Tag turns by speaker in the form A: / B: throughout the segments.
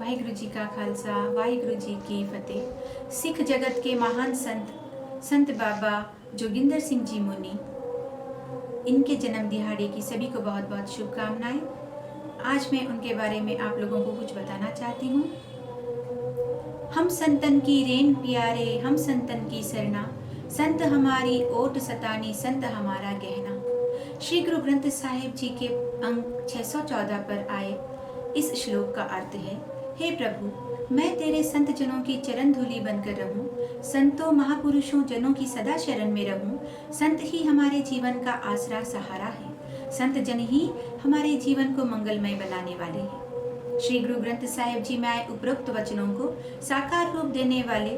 A: वाहिगुरु जी का खालसा, वाहिगुरु जी की फतेह। सिख जगत के महान संत बाबा जोगिंदर सिंह जी मुनि, इनके जन्म दिहाड़े की सभी को बहुत बहुत शुभकामनाएं। आज मैं उनके बारे में आप लोगों को कुछ बताना चाहती हूँ। हम संतन की रेन प्यारे, हम संतन की सरना, संत हमारी ओट सतानी, संत हमारा गहना। श्री गुरु ग्रंथ साहिब जी के अंक 614 पर आए इस श्लोक का अर्थ है, हे प्रभु, मैं तेरे संत जनों की चरण धूलि बनकर रहूं, संतों महापुरुषों जनों की सदा शरण में रहूं। संत ही हमारे जीवन का आसरा सहारा है, संत जन ही हमारे जीवन को मंगलमय बनाने वाले हैं। श्री गुरु ग्रंथ साहिब जी में आए उपरोक्त वचनों को साकार रूप देने वाले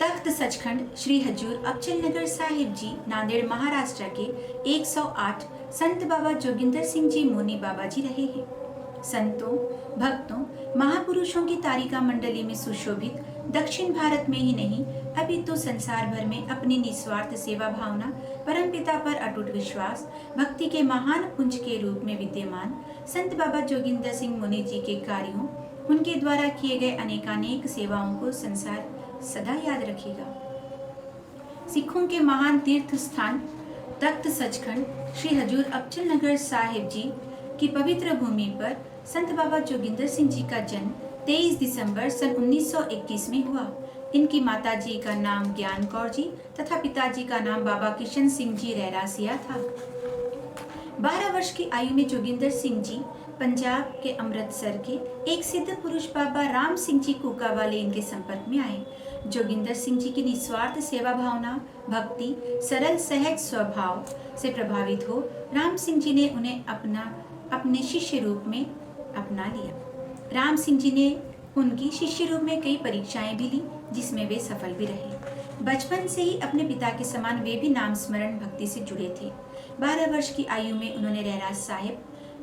A: तख्त सचखंड श्री हजूर अबचल नगर साहिब जी, नांदेड़ महाराष्ट्र के 108 संत बाबा जोगिंदर सिंह जी मुनि बाबा जी रहे हैं। संतों, भक्तों, महापुरुषों की तारिका मंडली में सुशोभित दक्षिण भारत में ही नहीं, अभी तो संसार भर में अपनी निस्वार्थ सेवा भावना, परमपिता पर अटूट विश्वास, भक्ति के महान पुंज के रूप में विद्यमान संत बाबा जोगिंदर सिंह मुनि जी के कार्यों, उनके द्वारा किए गए अनेकानेक सेवाओं को संसार सदा याद रखेगा। सिखों के महान तीर्थ स्थान तख्त सचखंड श्री हजूर अबचल नगर साहिब जी की पवित्र भूमि पर संत बाबा जोगिंदर सिंह जी का जन्म 23 दिसंबर सन 1921 में हुआ। इनकी माता जी का नाम ज्ञान कौर जी तथा पिताजी का नाम बाबा किशन सिंह जी रहरासिया था। 12 वर्ष की आयु में जोगिंदर सिंह जी पंजाब के अमृतसर के एक सिद्ध पुरुष बाबा राम सिंह जी कुका वाले इनके संपर्क में आए। जोगिंदर सिंह जी की निस्वार्थ सेवा भावना, भक्ति, सरल सहज स्वभाव से प्रभावित हो राम सिंह जी ने उन्हें अपने शिष्य रूप में अपना लिया। राम सिंह जी ने उनकी शिष्य रूप में कई परीक्षाएं भी ली, जिसमें वे सफल भी रहे। बचपन से ही अपने पिता के समान वे भी नाम स्मरण भक्ति से जुड़े थे। 12 वर्ष की आयु में उन्होंने रहरास साहिब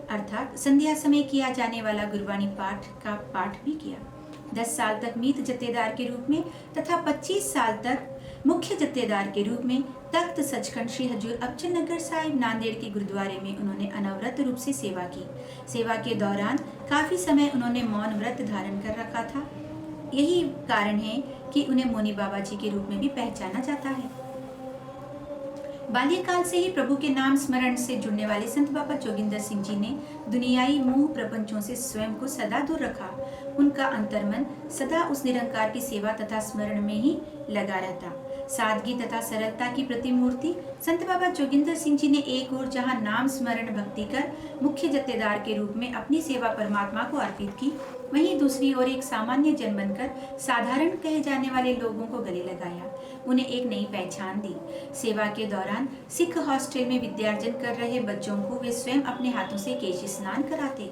A: अर्थात संध्या समय किया जाने वाला गुरबानी पाठ का पाठ भी किया। 10 साल तक मीत जत्थेदार के रूप में तथा 25 साल तक मुख्य जत्थेदार के रूप में तख्त सचखंड श्री हजूर अबचल नगर साहिब नांदेड़ के गुरुद्वारे में उन्होंने अनवरत रूप से सेवा की। सेवा के दौरान काफी समय उन्होंने मौन व्रत धारण कर रखा था। यही कारण है कि उन्हें मुनि बाबा जी के रूप में भी पहचाना जाता है। बाल्यकाल से ही प्रभु के नाम स्मरण से जुड़ने वाले संत बाबा जोगिंदर सिंह जी ने दुनियाई मोह प्रपंचों से स्वयं को सदा दूर रखा। उनका अंतर्मन सदा उस निरंकार की सेवा तथा स्मरण में ही लगा रहता। सादगी तथा सरलता की प्रतिमूर्ति संत बाबा जोगिंदर सिंह जी ने एक ओर जहां नाम स्मरण भक्ति कर मुख्य जत्थेदार के रूप में अपनी सेवा परमात्मा को अर्पित की, वहीं दूसरी ओर एक सामान्य जन बनकर साधारण कहे जाने वाले लोगों को गले लगाया, उन्हें एक नई पहचान दी। सेवा के दौरान सिख हॉस्टल में विद्यार्जन कर रहे बच्चों को वे स्वयं अपने हाथों से केश स्नान कराते।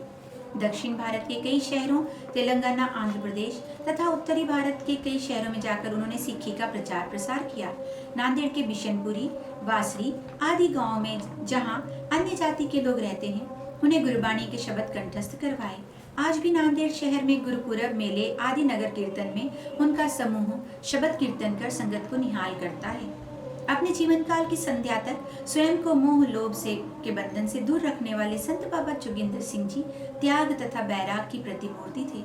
A: दक्षिण भारत के कई शहरों, तेलंगाना, आंध्र प्रदेश तथा उत्तरी भारत के कई शहरों में जाकर उन्होंने सिक्खी का प्रचार प्रसार किया। नांदेड़ के बिशनपुरी, बासरी आदि गांवों में जहां अन्य जाति के लोग रहते हैं, उन्हें गुरबाणी के शब्द कंठस्थ करवाए। आज भी नांदेड़ शहर में गुरुपुरब, मेले आदि नगर कीर्तन में उनका समूह शब्द कीर्तन कर संगत को निहाल करता है। अपने जीवन काल की संध्या तक स्वयं को मोह लोभ से के बंधन से दूर रखने वाले संत बाबा जोगिंदर सिंह जी त्याग तथा बैराग की प्रतिमूर्ति थे।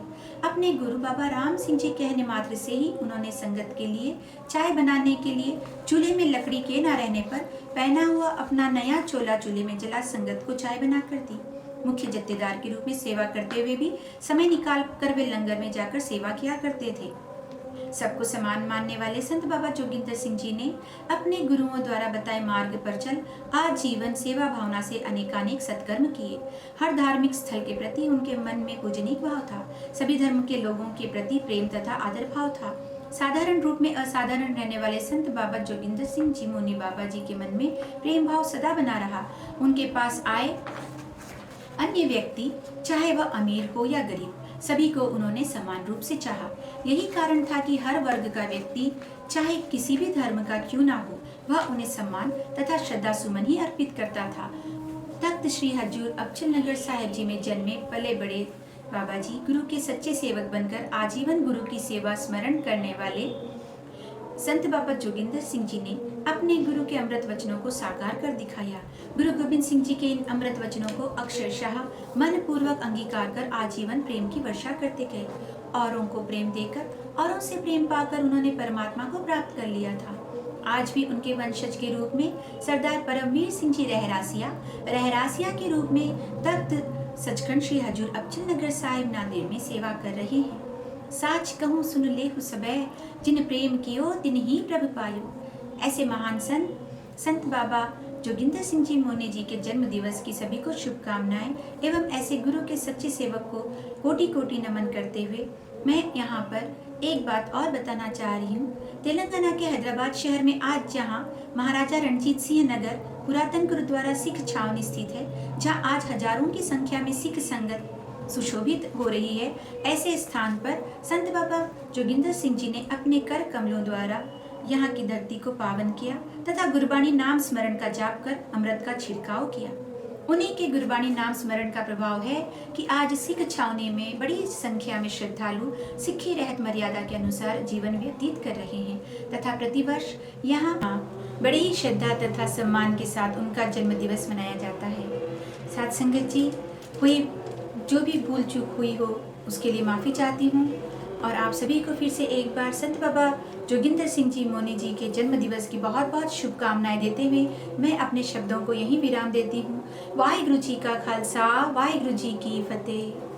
A: अपने गुरु बाबा राम सिंह जी कहने मात्र से ही उन्होंने संगत के लिए चाय बनाने के लिए चूल्हे में लकड़ी के न रहने पर पहना हुआ अपना नया चोला चूल्हे में जला संगत को चाय बना कर दी। मुख्य जत्थेदार के रूप में सेवा करते हुए भी समय निकाल कर वे लंगर में जाकर सेवा किया करते थे। सबको समान मानने वाले संत बाबा जोगिंदर सिंह जी ने अपने गुरुओं द्वारा बताए मार्ग पर चल आजीवन सेवा भावना से अनेकानेक सत्कर्म किए। हर धार्मिक स्थल के प्रति उनके मन में पूजनीक भाव था। सभी धर्म के लोगों के प्रति प्रेम तथा आदर भाव था। साधारण रूप में असाधारण रहने वाले संत बाबा जोगिंदर सिंह जी मुनि बाबा जी के मन में प्रेम भाव सदा बना रहा। उनके पास आए अन्य व्यक्ति, चाहे वह अमीर हो या गरीब, सभी को उन्होंने समान रूप से चाहा। यही कारण था कि हर वर्ग का व्यक्ति, चाहे किसी भी धर्म का क्यों ना हो, वह उन्हें सम्मान तथा श्रद्धा सुमन ही अर्पित करता था। तख्त श्री हजूर अबचल नगर साहिब जी में जन्मे पले बड़े बाबा जी गुरु के सच्चे सेवक बनकर आजीवन गुरु की सेवा स्मरण करने वाले संत बाबा जोगिंदर सिंह जी ने अपने गुरु के अमृत वचनों को साकार कर दिखाया। गुरु गोविंद सिंह जी के इन अमृत वचनों को अक्षरशः मन पूर्वक अंगीकार कर आजीवन प्रेम की वर्षा करते गए। औरों को प्रेम देकर, औरों से प्रेम पाकर उन्होंने परमात्मा को प्राप्त कर लिया था। आज भी उनके वंशज के रूप में सरदार परमवीर सिंह जी रहरासिया के रूप में तख्त सचखंड श्री हजूर अबचल नगर साहिब नांदेड़ में सेवा कर रहे हैं। साच कहूँ सुन लेहु सबे, जिन प्रेम कियो तिन ही प्रभु पायो। ऐसे महान संत बाबा जोगिंदर सिंह जी मोनी जी के जन्म दिवस की सभी को शुभकामनाएं एवं ऐसे गुरु के सच्चे सेवक को कोटि कोटि नमन करते हुए मैं यहाँ पर एक बात और बताना चाह रही हूँ। तेलंगाना के हैदराबाद शहर में आज जहाँ महाराजा रणजीत सिंह नगर पुरातन गुरुद्वारा सिख छावनी स्थित है, जहाँ आज हजारों की संख्या में सिख संगत सुशोभित हो रही है, ऐसे स्थान पर संत बाबा जोगिंदर सिंह जी ने अपने कर कमलों द्वारा यहाँ की धरती को पावन किया तथा गुरबाणी नाम स्मरण का जाप कर अमृत का छिड़काव किया। उन्हीं के गुरबाणी नाम स्मरण का प्रभाव है कि आज सिख छावनी में बड़ी संख्या में श्रद्धालु सिखी रहत मर्यादा के अनुसार जीवन व्यतीत कर रहे हैं तथा प्रतिवर्ष यहाँ बड़ी ही श्रद्धा तथा सम्मान के साथ उनका जन्म दिवस मनाया जाता है। साथ संगत जी, हुई जो भी भूल चूक हुई हो उसके लिए माफ़ी चाहती हूँ और आप सभी को फिर से एक बार संत बाबा जोगिंदर सिंह जी मोनी जी के जन्म दिवस की बहुत बहुत शुभकामनाएं देते हुए मैं अपने शब्दों को यहीं विराम देती हूँ। वाहिगुरु जी का खालसा, वाहिगुरु जी की फतेह।